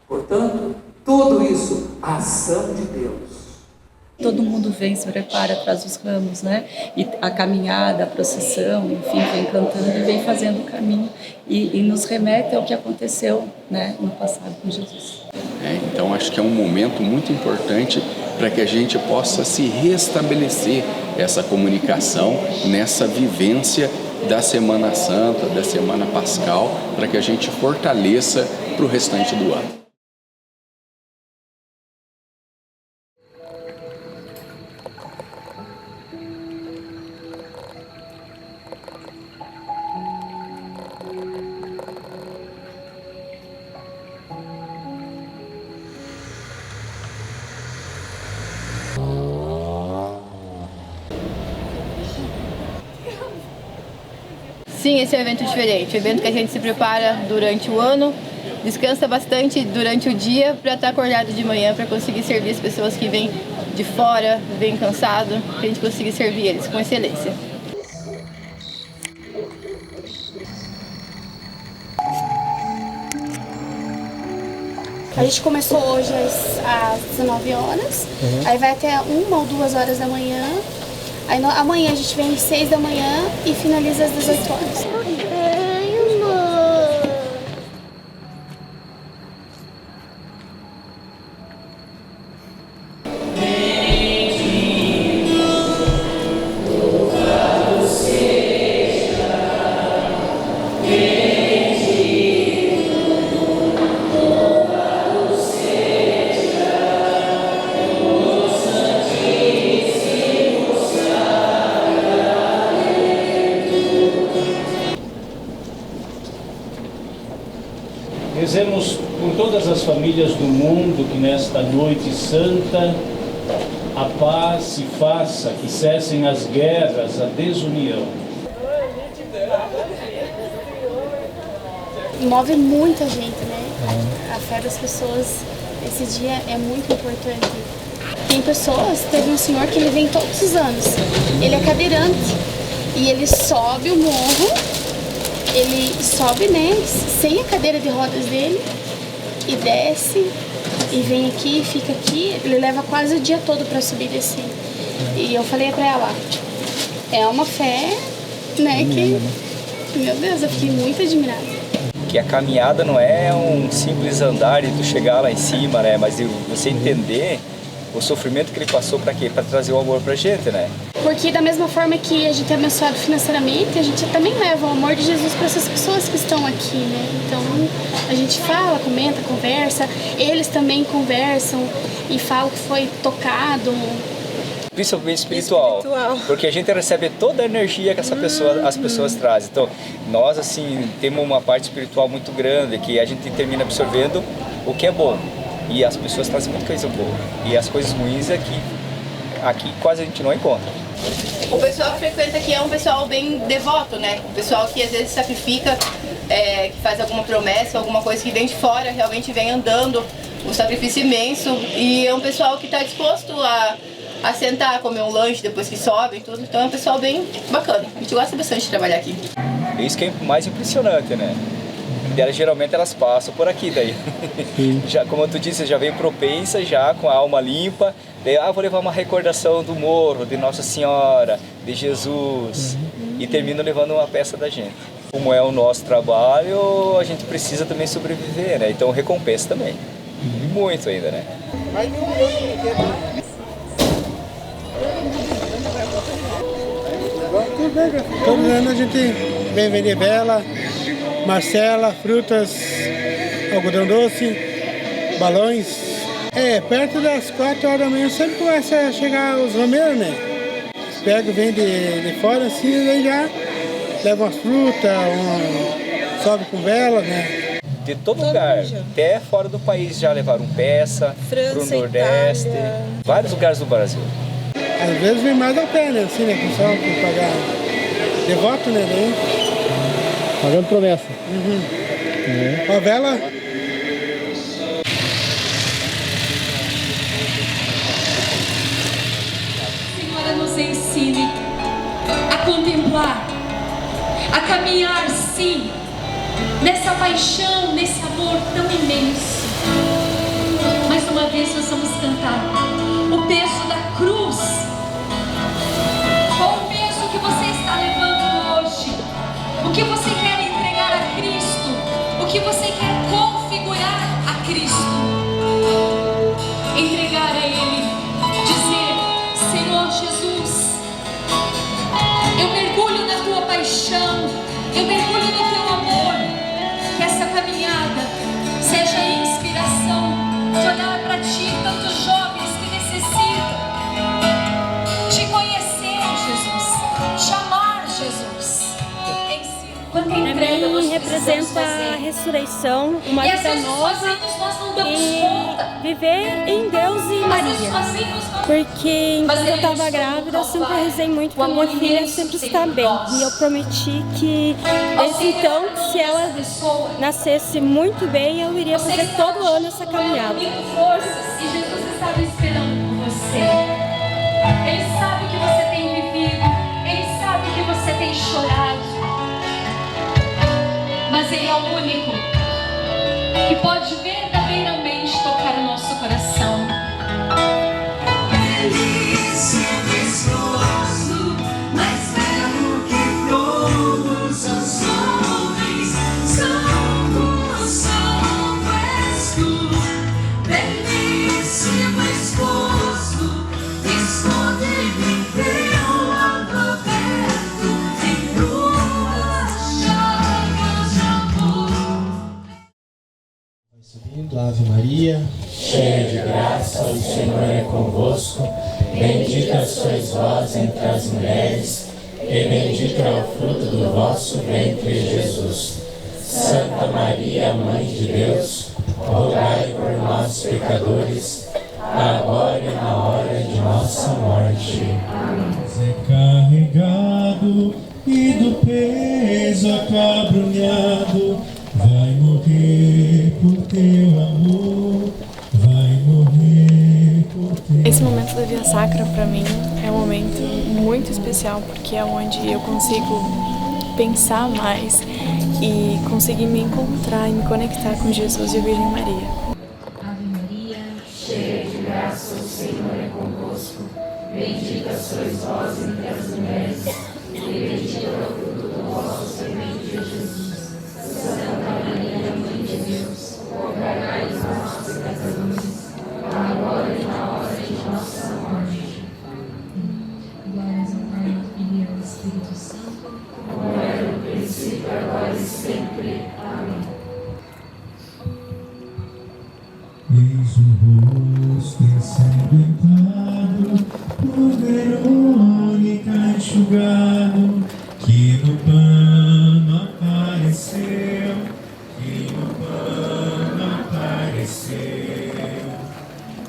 Portanto, tudo isso, a ação de Deus. Todo mundo vem, se prepara, traz os ramos, né? E a caminhada, a procissão, enfim, vem cantando e vem fazendo o caminho e nos remete ao que aconteceu, né, no passado com Jesus. Então acho que é um momento muito importante para que a gente possa se restabelecer essa comunicação nessa vivência da Semana Santa, da Semana Pascal, para que a gente fortaleça para o restante do ano. Sim, esse é um evento diferente, um evento que a gente se prepara durante o ano, descansa bastante durante o dia para estar acordado de manhã, para conseguir servir as pessoas que vêm de fora, vêm cansado, para a gente conseguir servir eles com excelência. A gente começou hoje às 19 horas, aí vai até 1 ou 2 horas da manhã. Aí amanhã a gente vem às 6 da manhã e finaliza às 18 horas. Rezemos por todas as famílias do mundo que nesta noite santa a paz se faça, que cessem as guerras, a desunião. Move muita gente, né? A fé das pessoas esse dia é muito importante. Tem pessoas, teve um senhor que ele vem todos os anos, ele é cadeirante e ele sobe o morro. Ele sobe, né, sem a cadeira de rodas dele e desce e vem aqui, fica aqui. Ele leva quase o dia todo para subir e descer. E eu falei para ela, é uma fé, né, Meu Deus, eu fiquei muito admirada. Que a caminhada não é um simples andar e tu chegar lá em cima, né? Mas você entender o sofrimento que ele passou para quê? Para trazer o amor pra gente, né? Porque da mesma forma que a gente é abençoado financeiramente, a gente também leva o amor de Jesus para essas pessoas que estão aqui, né? Então a gente fala, comenta, conversa, eles também conversam e falam que foi tocado. Principalmente espiritual, porque a gente recebe toda a energia que as pessoas trazem. Então, nós assim temos uma parte espiritual muito grande que a gente termina absorvendo o que é bom. E as pessoas trazem muita coisa boa. E as coisas ruins aqui quase a gente não encontra. O pessoal que frequenta aqui é um pessoal bem devoto, né? O pessoal que às vezes sacrifica, que faz alguma promessa, alguma coisa que vem de fora, realmente vem andando, um sacrifício imenso. E é um pessoal que está disposto a sentar, comer um lanche depois que sobe e tudo. Então é um pessoal bem bacana. A gente gosta bastante de trabalhar aqui. É isso que é mais impressionante, né? Geralmente elas passam por aqui daí. Já, como tu disse, já vem propensa, já com a alma limpa. Daí, vou levar uma recordação do morro, de Nossa Senhora, de Jesus. E termino levando uma peça da gente. Como é o nosso trabalho, a gente precisa também sobreviver, né? Então recompensa também. E muito ainda, né? Todo ano a gente vem vender vela, Marcela, frutas, algodão doce, balões. Perto das 4 horas da manhã sempre começa a chegar os romeiros, né? Pega, vem de fora assim, daí já leva umas frutas, sobe com vela, né? De todo lugar, até fora do país já levaram peça, para o Nordeste, Itália. Vários lugares do Brasil. Às vezes vem mais a pé, né? Assim, né? Que o pessoal tem que pagar devoto, né? Daí. Pagando promessa. A vela. Senhora, nos ensine a contemplar, a caminhar, sim, nessa paixão, nesse amor tão imenso. Mais uma vez nós vamos cantar o peso da cruz. Qual o peso que você está levando hoje? O que você quer entregar a Cristo? O que você quer configurar a Cristo? Entregar a Ele, dizer: Senhor Jesus, eu mergulho na Tua paixão, eu mergulho no Teu amor. Que essa caminhada seja a inspiração de olhar para Ti, tantos jovens que necessitam Te conhecer, Jesus, te amar, Jesus. Para mim representa a ressurreição, uma vida nova e viver em Deus e Maria. Porque enquanto eu estava grávida, eu sempre rezei muito para minha filha sempre estar bem. E eu prometi que desde então, se ela nascesse muito bem, eu iria fazer todo ano essa caminhada. E Jesus estava esperando por você. Ele sabe o que você tem vivido, Ele sabe o que você tem chorado. Mas Ele é o único que pode verdadeiramente tocar o nosso coração. Delícia do esposo, mais belo que todos os homens. Santo, santo és tu, belíssimo esposo, esconde-me em teu lado aberto, em tuas chagas de amor. Subindo, Ave Maria, cheia de graça, o Senhor é convosco. Bendita sois vós entre as mulheres, e bendito é o fruto do vosso ventre, Jesus. Santa Maria, Mãe de Deus, rogai por nós, pecadores, agora e na hora de nossa morte. É carregado e do peso acabrunhado, vai morrer por teu amor, vai morrer por teu amor. Esse momento da Via Sacra, para mim, é um momento muito especial, porque é onde eu consigo pensar mais e conseguir me encontrar e me conectar com Jesus e a Virgem Maria. Ave Maria, cheia de graça, o Senhor é convosco. Bendita sois vós entre as mulheres, e bendito é o fruto do vosso ventre, que no pano apareceu, que no pano apareceu,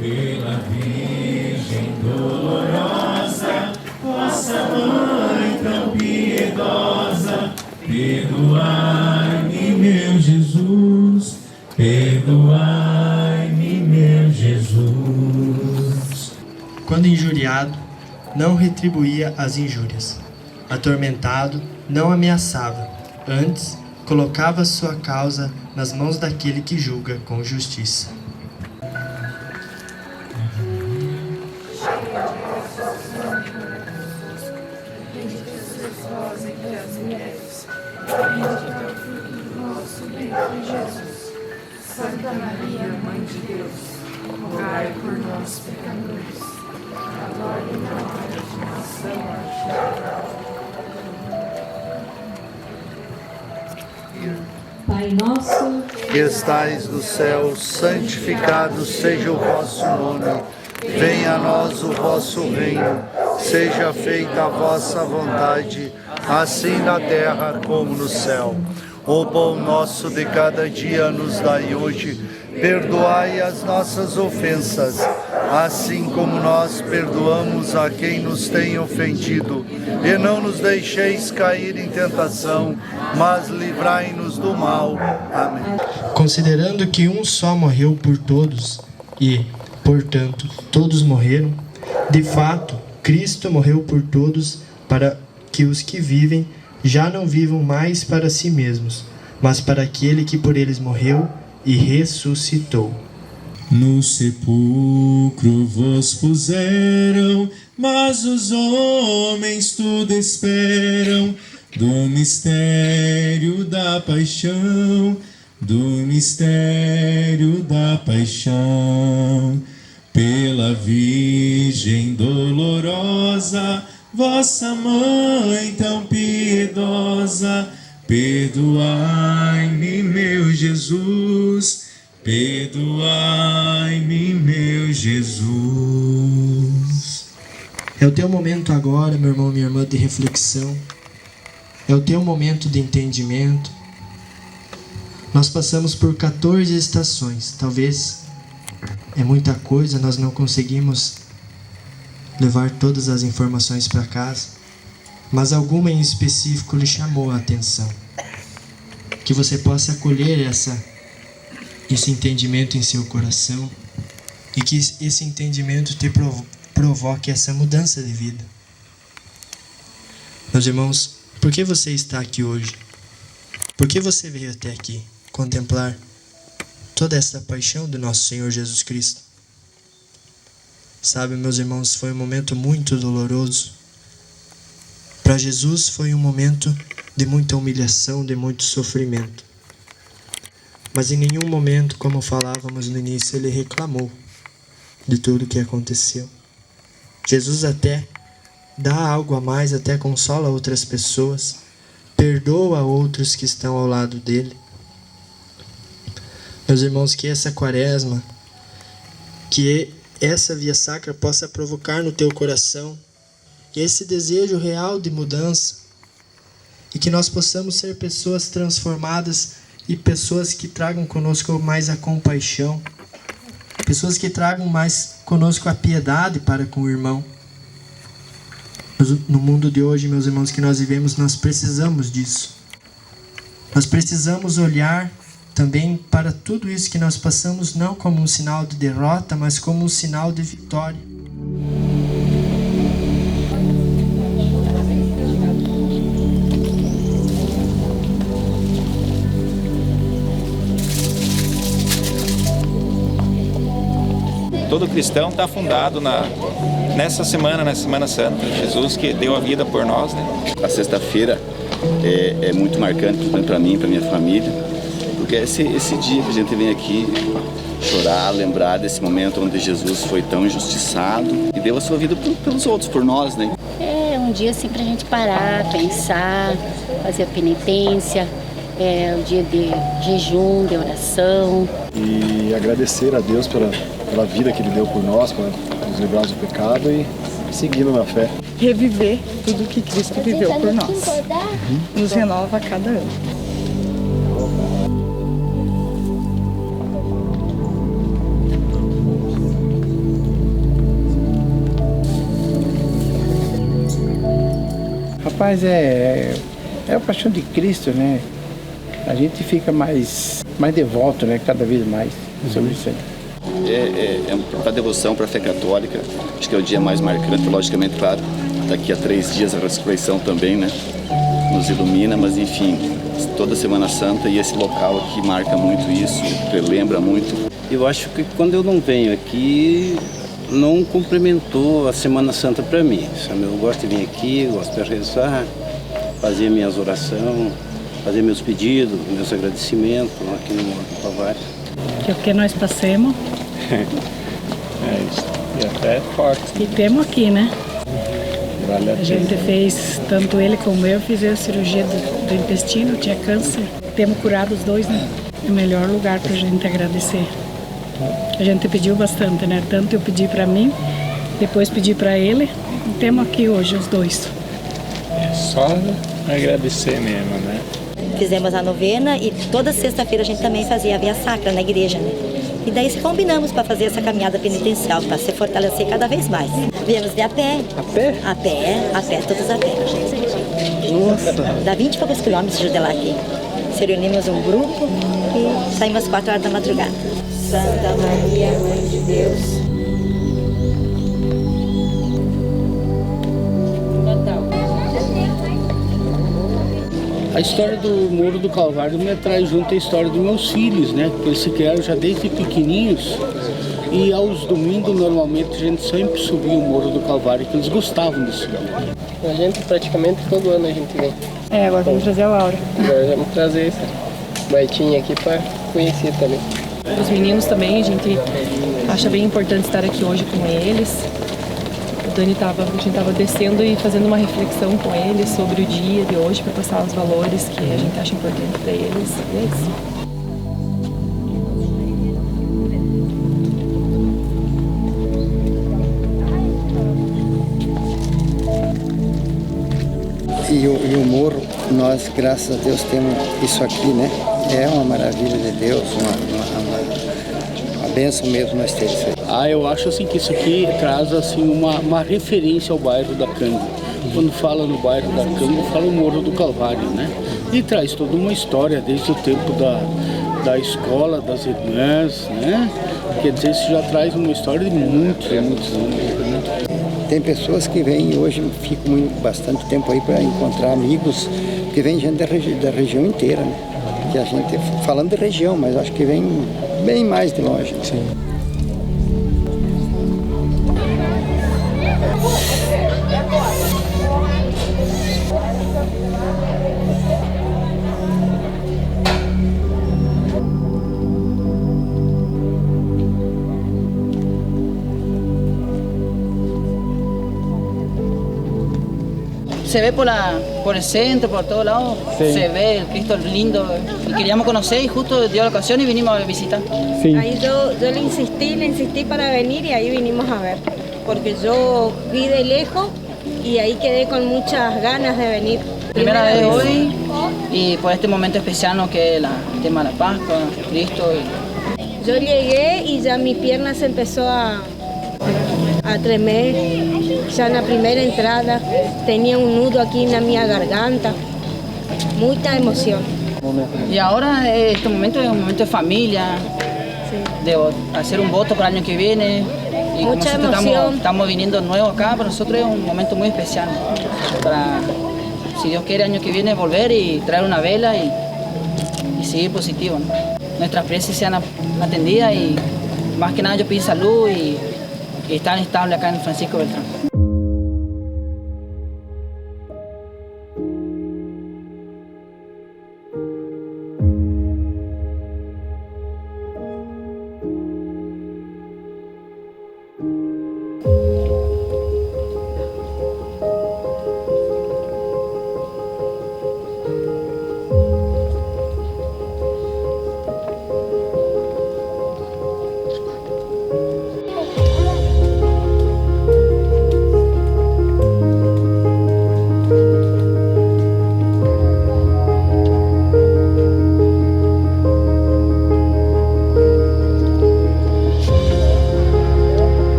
pela Virgem dolorosa, vossa mãe tão piedosa, perdoai-me, meu Jesus, perdoai-me, meu Jesus. Quando injuriado, não retribuía as injúrias. Atormentado, não ameaçava. Antes, colocava sua causa nas mãos daquele que julga com justiça. Santa Maria, Mãe de Deus, rogai por nós, pecadores, agora e na hora de nossa morte. Pai nosso, que estais no céu, santificado seja o vosso nome. Venha a nós o vosso reino. Seja feita a vossa vontade, assim na terra como no céu. O pão nosso de cada dia nos dai hoje. Perdoai as nossas ofensas, assim como nós perdoamos a quem nos tem ofendido. E não nos deixeis cair em tentação, mas livrai-nos do mal. Amém. Considerando que um só morreu por todos e, portanto, todos morreram, de fato, Cristo morreu por todos para que os que vivem já não vivam mais para si mesmos, mas para aquele que por eles morreu e ressuscitou. No sepulcro vos puseram, mas os homens tudo esperam do mistério da paixão, do mistério da paixão. Pela Virgem dolorosa, vossa mãe tão piedosa, perdoai-me, meu Jesus, perdoai-me, meu Jesus. É o teu momento agora, meu irmão, minha irmã, de reflexão. É o teu momento de entendimento. Nós passamos por 14 estações. Talvez é muita coisa, nós não conseguimos levar todas as informações para casa, mas alguma em específico lhe chamou a atenção. Que você possa acolher esse entendimento em seu coração e que esse entendimento te provoque essa mudança de vida. Meus irmãos, por que você está aqui hoje? Por que você veio até aqui contemplar toda essa paixão do nosso Senhor Jesus Cristo? Sabe, meus irmãos, foi um momento muito doloroso. Para Jesus foi um momento de muita humilhação, de muito sofrimento. Mas em nenhum momento, como falávamos no início, ele reclamou de tudo o que aconteceu. Jesus até dá algo a mais, até consola outras pessoas, perdoa outros que estão ao lado dele. Meus irmãos, que essa quaresma, que essa via sacra possa provocar no teu coração esse desejo real de mudança e que nós possamos ser pessoas transformadas e pessoas que tragam conosco mais a compaixão, pessoas que tragam mais conosco a piedade para com o irmão. No mundo de hoje, meus irmãos, que nós vivemos, nós precisamos disso. Nós precisamos olhar também para tudo isso que nós passamos, não como um sinal de derrota, mas como um sinal de vitória. Todo cristão está fundado nessa semana, na Semana Santa. Jesus que deu a vida por nós, né? A sexta-feira é muito marcante para mim, para minha família, porque é esse dia que a gente vem aqui chorar, lembrar desse momento onde Jesus foi tão injustiçado e deu a sua vida pelos outros, por nós, né? É um dia assim para a gente parar, pensar, fazer a penitência, é um dia de jejum, de oração. E agradecer a Deus pela vida que Ele deu por nós, para nos livrar do pecado e seguindo na fé. reviver tudo que Cristo viveu por nós. Nos renova a cada ano. Rapaz, é a paixão de Cristo, né? A gente fica mais devoto, né? Cada vez mais sobre isso aí. Para a devoção, para a fé católica, acho que é o dia mais marcante, logicamente, claro. Daqui a 3 dias a ressurreição também, né? Nos ilumina, mas enfim, toda Semana Santa e esse local aqui marca muito isso, lembra muito. Eu acho que quando eu não venho aqui, não complementou a Semana Santa para mim. Eu gosto de vir aqui, gosto de rezar, fazer minhas orações, fazer meus pedidos, meus agradecimentos aqui no Morro do Calvário. Que é o que nós passamos. E até é forte. E temos aqui, né? Vale a gente fez, tanto ele como eu, fizemos cirurgia do intestino, tinha câncer. Temos curado os dois, né? É o melhor lugar pra gente agradecer. A gente pediu bastante, né? Tanto eu pedi pra mim, depois pedi pra ele. E temos aqui hoje os dois. É só agradecer mesmo, né? Fizemos a novena e toda sexta-feira a gente também fazia a via sacra na igreja, né? E daí se combinamos para fazer essa caminhada penitencial, para se fortalecer cada vez mais. Viemos de a pé. A pé? A pé, todos a pé. Nossa! Dá 20 e poucos quilômetros de lá aqui. Se reunimos um grupo e saímos às 4 horas da madrugada. Santa Maria, Mãe de Deus. A história do Morro do Calvário me traz junto a história dos meus filhos, né? Porque eles se criaram já desde pequenininhos e aos domingos normalmente a gente sempre subia o Morro do Calvário, que eles gostavam disso. A gente praticamente todo ano a gente vem. Agora vamos trazer a Laura. Agora vamos trazer essa baitinha aqui para conhecer também. Os meninos também, a gente acha bem importante estar aqui hoje com eles. A gente estava descendo e fazendo uma reflexão com eles sobre o dia de hoje para passar os valores que a gente acha importante para eles. E é isso. E o morro, nós, graças a Deus, temos isso aqui, né? É uma maravilha de Deus, uma bênção mesmo nós temos isso aí. Eu acho assim que isso aqui traz assim uma referência ao bairro da Canga. Quando fala no bairro da Canga, fala o Morro do Calvário, né? E traz toda uma história desde o tempo da escola, das irmãs, né? Quer dizer, isso já traz uma história de muitos anos. Tem pessoas que vêm hoje, ficam bastante tempo aí para encontrar amigos, que vem gente da região inteira, né? Que a gente, falando de região, mas acho que vem bem mais de longe. Sim. Se ve por el centro, por todos lados, sí. Se ve el Cristo lindo y queríamos conocer y justo dio la ocasión y vinimos a visitar. Sí. Ahí yo le insistí para venir y ahí vinimos a ver, porque yo vi de lejos y ahí quedé con muchas ganas de venir. Primera vez hoy y por este momento especial, ¿no? Que es el tema de la Pascua, Cristo. Yo llegué y ya mi pierna se empezó a tremer, ya en la primera entrada tenía un nudo aquí en mi garganta, mucha emoción. Y ahora este momento es un momento de familia, sí. De hacer un voto para el año que viene. Y mucha emoción. Estamos viniendo nuevo acá, para nosotros es un momento muy especial. Para, si Dios quiere, el año que viene volver y traer una vela y seguir positivo, ¿no? Nuestras preces sean atendidas y más que nada yo pido salud y estar estable acá en Francisco Beltrán.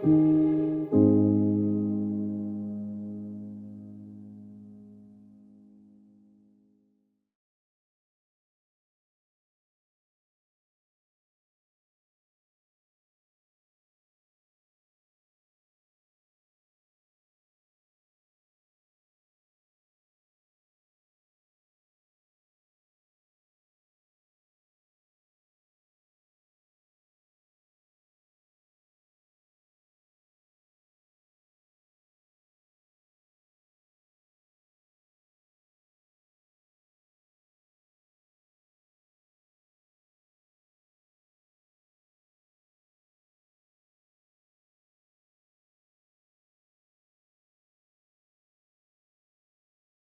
Música